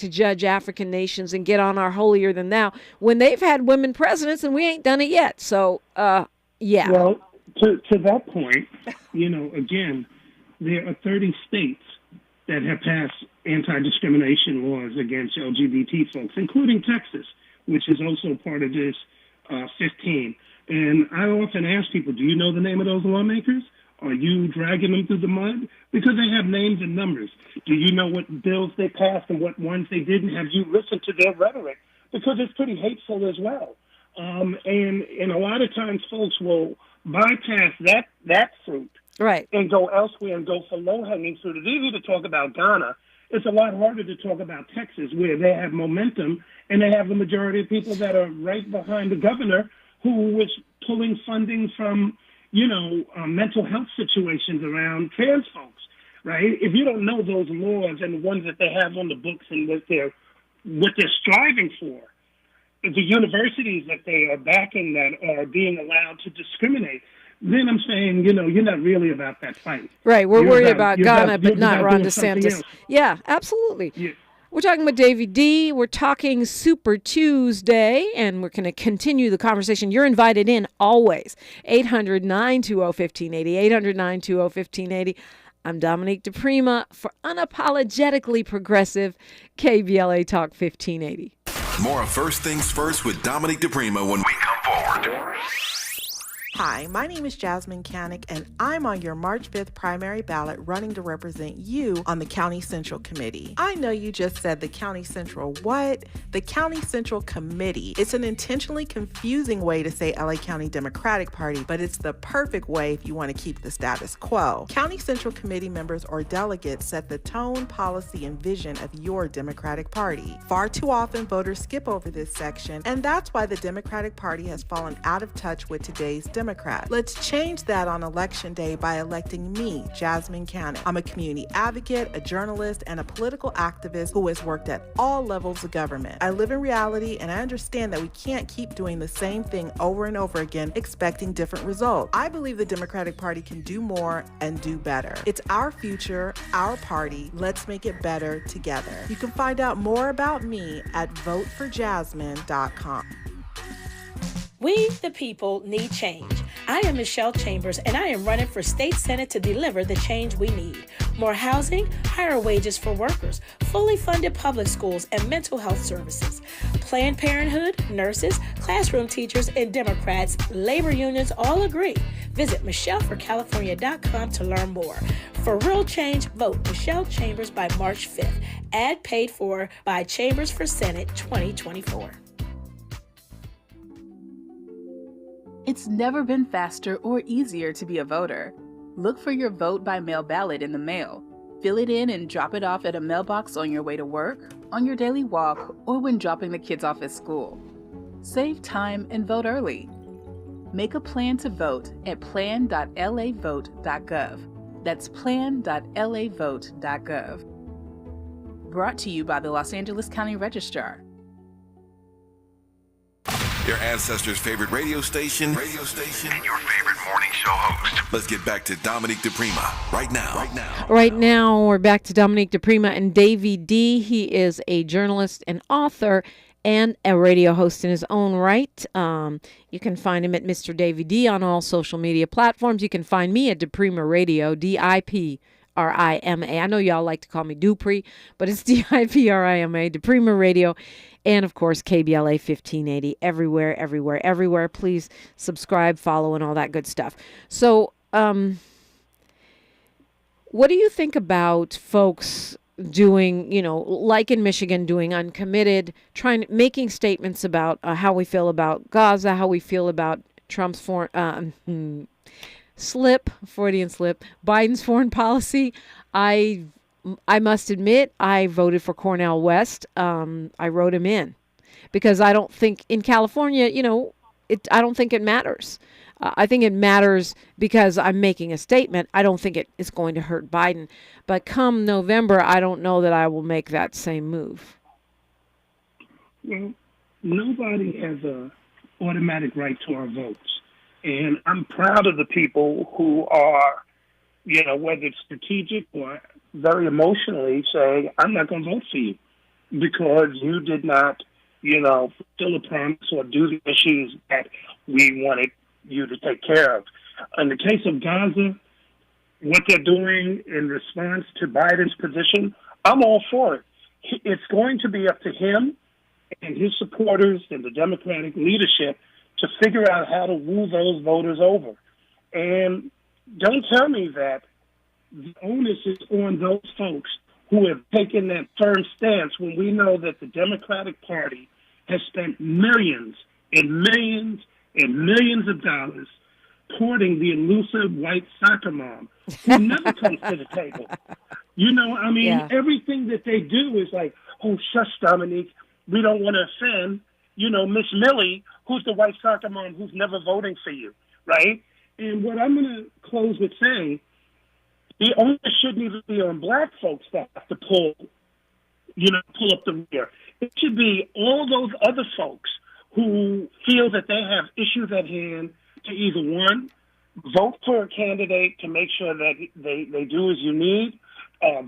Speaker 4: judge African nations and get on our holier than thou when they've had women presidents and we ain't done it yet. So, yeah.
Speaker 5: Well, to that point, again, there are 30 states that have passed anti-discrimination laws against LGBT folks, including Texas, which is also part of this 15. And I often ask people, do you know the name of those lawmakers? Are you dragging them through the mud? Because they have names and numbers. Do you know what bills they passed and what ones they didn't? Have you listened to their rhetoric? Because it's pretty hateful as well. And a lot of times folks will bypass that fruit,
Speaker 4: right,
Speaker 5: and go elsewhere and go for low-hanging fruit. It's easy to talk about Ghana. It's a lot harder to talk about Texas, where they have momentum and they have the majority of people that are right behind the governor, who was pulling funding from, mental health situations around trans folks. Right? If you don't know those laws and the ones that they have on the books and what they're striving for, the universities that they are backing that are being allowed to discriminate, then I'm saying, you're not really about that fight.
Speaker 4: Right. We're worried about Ghana, but not Ron DeSantis. Yeah, absolutely. Yeah. We're talking with Davey D. We're talking Super Tuesday, and we're going to continue the conversation. You're invited in always. 800-920-1580, 800-920-1580. I'm Dominique DiPrima for Unapologetically Progressive KBLA Talk 1580.
Speaker 1: More of First Things First with Dominique DiPrima when we come forward.
Speaker 3: Hi, my name is Jasmine Canick, and I'm on your March 5th primary ballot running to represent you on the County Central Committee. I know you just said the County Central what? The County Central Committee. It's an intentionally confusing way to say LA County Democratic Party, but it's the perfect way if you want to keep the status quo. County Central Committee members or delegates set the tone, policy, and vision of your Democratic Party. Far too often, voters skip over this section, and that's why the Democratic Party has fallen out of touch with today's Democrats. Democrat. Let's change that on Election Day by electing me, Jasmine Cannick. I'm a community advocate, a journalist, and a political activist who has worked at all levels of government. I live in reality, and I understand that we can't keep doing the same thing over and over again, expecting different results. I believe the Democratic Party can do more and do better. It's our future, our party. Let's make it better together. You can find out more about me at voteforjasmine.com.
Speaker 6: We, the people, need change. I am Michelle Chambers, and I am running for state senate to deliver the change we need. More housing, higher wages for workers, fully funded public schools, and mental health services. Planned Parenthood, nurses, classroom teachers, and Democrats, labor unions all agree. Visit michelleforcalifornia.com to learn more. For real change, vote Michelle Chambers by March 5th. Ad paid for by Chambers for Senate 2024.
Speaker 7: It's never been faster or easier to be a voter. Look for your vote by mail ballot in the mail. Fill it in and drop it off at a mailbox on your way to work, on your daily walk, or when dropping the kids off at school. Save time and vote early. Make a plan to vote at plan.lavote.gov. That's plan.lavote.gov. Brought to you by the Los Angeles County Registrar.
Speaker 1: Your ancestors' favorite radio station, and your favorite morning show host. Let's get back to Dominique DiPrima right now.
Speaker 4: Right now, we're back to Dominique DiPrima and Davey D. He is a journalist and author and a radio host in his own right. You can find him at Mr. Davey D on all social media platforms. You can find me at DiPrima Radio, DiPrima. I know y'all like to call me Dupree, but it's DiPrima, DiPrima Radio. And, of course, KBLA 1580, everywhere. Please subscribe, follow, and all that good stuff. So what do you think about folks doing, like in Michigan, doing uncommitted, making statements about how we feel about Gaza, how we feel about Trump's Freudian slip, Biden's foreign policy? I must admit, I voted for Cornel West. I wrote him in because I don't think in California, I don't think it matters. I think it matters because I'm making a statement. I don't think it is going to hurt Biden. But come November, I don't know that I will make that same move.
Speaker 5: Well, nobody has a automatic right to our votes. And I'm proud of the people who are, whether it's strategic or very emotionally saying, I'm not going to vote for you because you did not, fulfill a promise or do the issues that we wanted you to take care of. In the case of Gaza, what they're doing in response to Biden's position, I'm all for it. It's going to be up to him and his supporters and the Democratic leadership to figure out how to woo those voters over. And don't tell me that the onus is on those folks who have taken that firm stance when we know that the Democratic Party has spent millions and millions and millions of dollars courting the elusive white soccer mom who never comes to the table. Everything that they do is like, oh, shush, Dominique, we don't want to offend, Miss Millie, who's the white soccer mom who's never voting for you, right? And what I'm going to close with saying, the onus shouldn't even be on black folks that have to pull up the rear. It should be all those other folks who feel that they have issues at hand to either, one, vote for a candidate to make sure that they do as you need,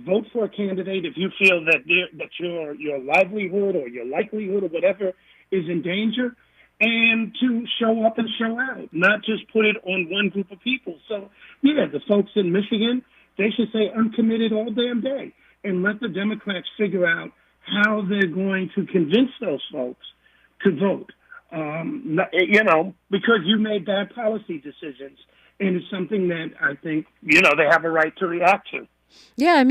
Speaker 5: vote for a candidate if you feel that your livelihood or your likelihood or whatever is in danger, and to show up and show out, not just put it on one group of people. So, the folks in Michigan, they should say uncommitted all damn day and let the Democrats figure out how they're going to convince those folks to vote, because you made bad policy decisions. And it's something that I think, they have a right to react to.
Speaker 4: Yeah,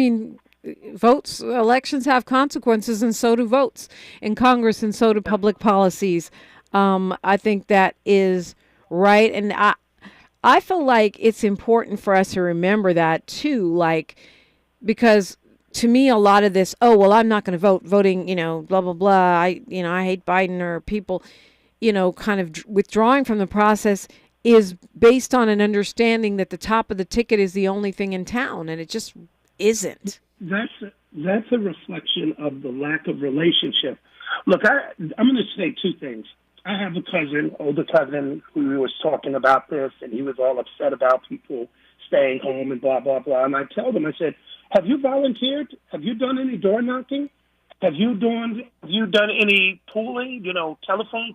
Speaker 4: elections have consequences, and so do votes in Congress, and so do public policies. I think that is right. And I feel like it's important for us to remember that too, because to me, a lot of this, I'm not going to voting, blah, blah, blah. I hate Biden, or people, kind of withdrawing from the process. is based on an understanding that the top of the ticket is the only thing in town, and it just isn't.
Speaker 5: That's a reflection of the lack of relationship. Look, I'm going to say two things. I have a cousin, older cousin, who was talking about this, and he was all upset about people staying home and blah, blah, blah. And I told him, I said, have you volunteered? Have you done any door knocking? Have you done any pooling, telephone,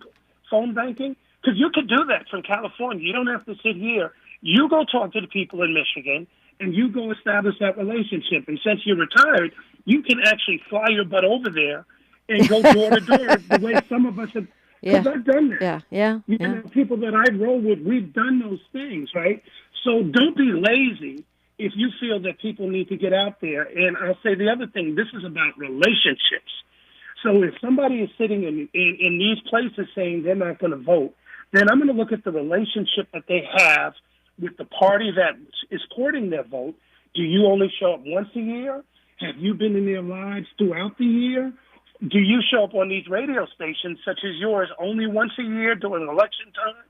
Speaker 5: phone banking? Because you could do that from California. You don't have to sit here. You go talk to the people in Michigan, and you go establish that relationship. And since you're retired, you can actually fly your butt over there and go door to door the way some of us have. Because I've done that.
Speaker 4: Yeah.
Speaker 5: People that I roll with, we've done those things, right? So don't be lazy if you feel that people need to get out there. And I'll say the other thing, this is about relationships. So if somebody is sitting in these places saying they're not going to vote, then I'm going to look at the relationship that they have with the party that is courting their vote. Do you only show up once a year? Have you been in their lives throughout the year? Do you show up on these radio stations such as yours only once a year during election time?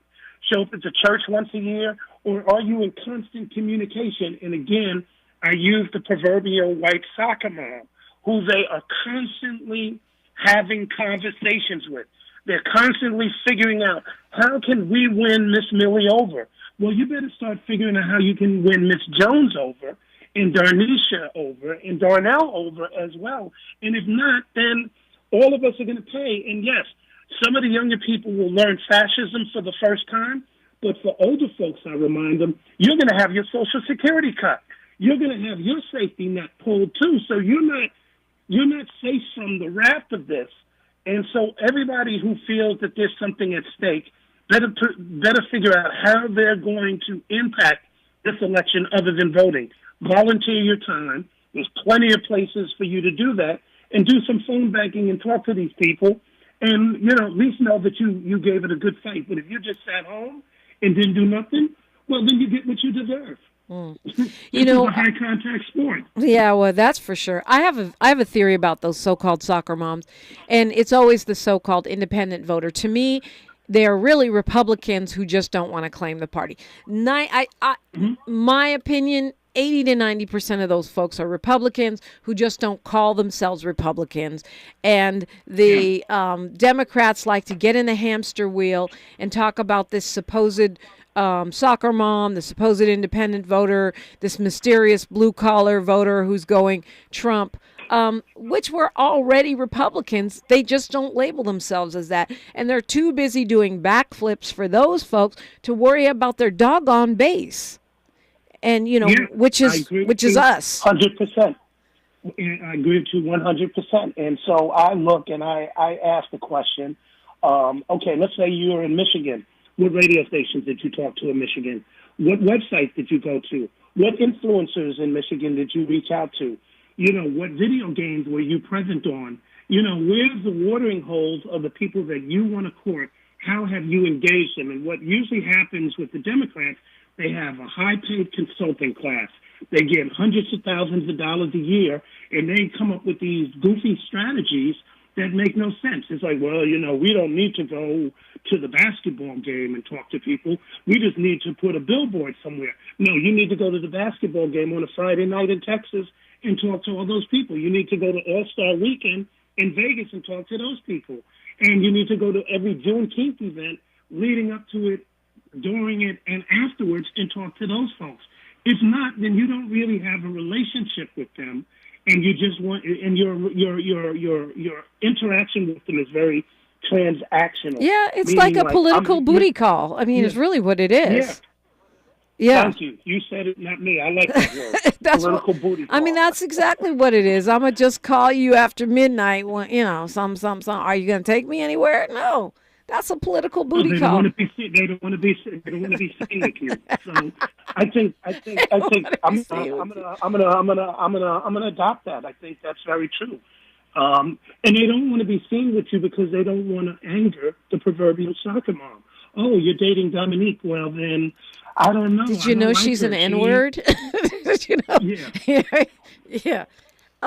Speaker 5: Show up at the church once a year? Or are you in constant communication? And again, I use the proverbial white soccer mom, who they are constantly having conversations with. They're constantly figuring out, how can we win Miss Millie over? Well, you better start figuring out how you can win Miss Jones over, and Darnisha over, and Darnell over as well. And if not, then all of us are going to pay. And yes, some of the younger people will learn fascism for the first time, but for older folks, I remind them, you're going to have your Social Security cut. You're going to have your safety net pulled too. So you're not safe from the wrath of this. And so everybody who feels that there's something at stake better figure out how they're going to impact this election other than voting. Volunteer your time. There's plenty of places for you to do that, and do some phone banking and talk to these people, and at least know that you gave it a good fight. But if you just sat home and didn't do nothing, well, then you get what you deserve. This is a high contact sport.
Speaker 4: Yeah, well, that's for sure. I have a theory about those so-called soccer moms, and it's always the so-called independent voter. To me, they are really Republicans who just don't want to claim the party. My opinion, 80 to 90% of those folks are Republicans who just don't call themselves Republicans. And the Democrats like to get in the hamster wheel and talk about this supposed soccer mom, the supposed independent voter, this mysterious blue-collar voter who's going Trump, which were already Republicans. They just don't label themselves as that. And they're too busy doing backflips for those folks to worry about their doggone base. And, which is us.
Speaker 5: 100%. I agree with you 100%. And so I look and I ask the question, okay, let's say you're in Michigan. What radio stations did you talk to in Michigan? What website did you go to? What influencers in Michigan did you reach out to? What video games were you present on? Where's the watering holes of the people that you want to court? How have you engaged them? And what usually happens with the Democrats, they have a high-paid consulting class. They get hundreds of thousands of dollars a year, and they come up with these goofy strategies that make no sense. It's like, well, we don't need to go to the basketball game and talk to people. We just need to put a billboard somewhere. No, you need to go to the basketball game on a Friday night in Texas and talk to all those people. You need to go to All-Star Weekend in Vegas and talk to those people. And you need to go to every Juneteenth event leading up to it, during it, and afterwards, and talk to those folks. If not, then you don't really have a relationship with them, and you just want, and your interaction with them is very transactional.
Speaker 4: Yeah, it's like a political booty call. I mean, it's really what it is. Yeah.
Speaker 5: Thank you. You said it, not me. I like that word. Political booty call.
Speaker 4: I mean, that's exactly what it is. I'm gonna just call you after midnight. When some. Are you gonna take me anywhere? No. That's a political booty call.
Speaker 5: They don't want to be seen with you. So I think I'm gonna adopt that. I think that's very true. And they don't want to be seen with you because they don't want to anger the proverbial soccer mom. Oh, you're dating Dominique. Well, then I don't know.
Speaker 4: Did you know she's an N-word? Did you know?
Speaker 5: Yeah.
Speaker 4: Yeah.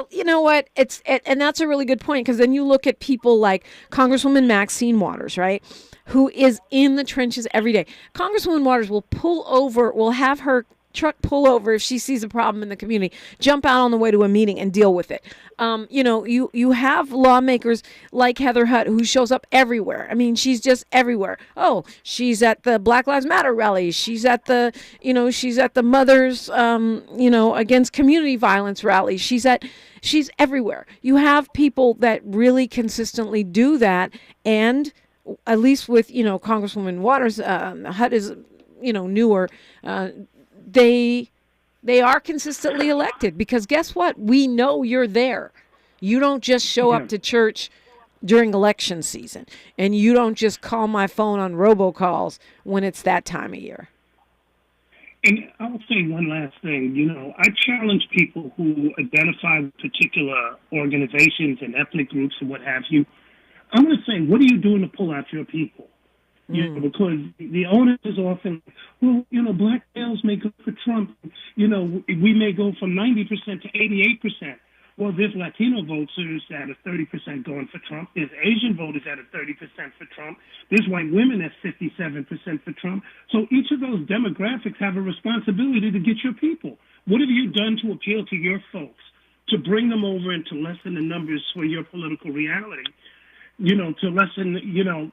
Speaker 4: You know what? And that's a really good point, because then you look at people like Congresswoman Maxine Waters, right, who is in the trenches every day. Congresswoman Waters will have her truck pull over if she sees a problem in the community, jump out on the way to a meeting and deal with it. You have lawmakers like Heather Hutt, who shows up everywhere. I mean, she's just everywhere. Oh, she's at the Black Lives Matter rally. She's at the Mothers, Against Community Violence rally. She's everywhere. You have people that really consistently do that, and at least with Congresswoman Waters, Hutt is newer. They are consistently elected, because guess what? We know you're there. You don't just show up to church during election season, and you don't just call my phone on robocalls when it's that time of year.
Speaker 5: And I'll say one last thing. I challenge people who identify with particular organizations and ethnic groups and what have you. I'm going to say, what are you doing to pull out your people? Because the onus is often, black males may go for Trump. We may go from 90% to 88%. Well, there's Latino voters at a 30% going for Trump. There's Asian voters at a 30% for Trump. There's white women at 57% for Trump. So each of those demographics have a responsibility to get your people. What have you done to appeal to your folks, to bring them over and to lessen the numbers for your political reality? To lessen,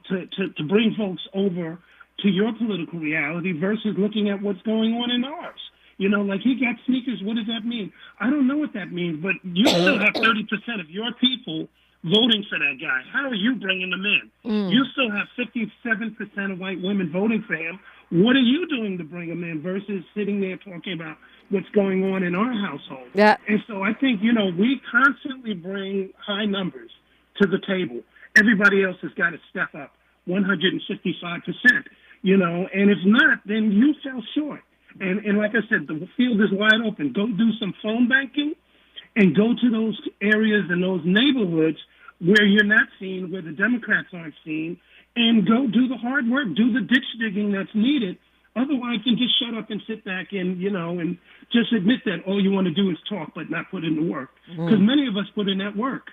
Speaker 5: to bring folks over to your political reality versus looking at what's going on in ours. Like he got sneakers. What does that mean? I don't know what that means, but you still have 30% of your people voting for that guy. How are you bringing them in? You still have 57% of white women voting for him. What are you doing to bring them in versus sitting there talking about what's going on in our household?
Speaker 4: Yeah.
Speaker 5: And so I think, we constantly bring high numbers to the table. Everybody else has got to step up 155%, and if not, then you fell short. And like I said, the field is wide open. Go do some phone banking and go to those areas and those neighborhoods where you're not seen, where the Democrats aren't seen, and go do the hard work, do the ditch digging that's needed. Otherwise, then just shut up and sit back and, and just admit that all you want to do is talk but not put in the work. Because many of us put in that work.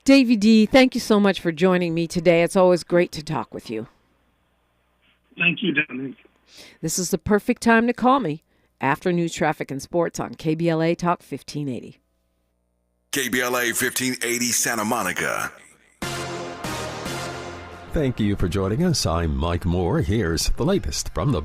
Speaker 4: Davey D, thank you so much for joining me today. It's always great to talk with you.
Speaker 5: Thank you, Dominique.
Speaker 4: This is the perfect time to call me after news, traffic, and sports on KBLA Talk 1580.
Speaker 1: KBLA 1580 Santa Monica.
Speaker 15: Thank you for joining us. I'm Mike Moore. Here's the latest from the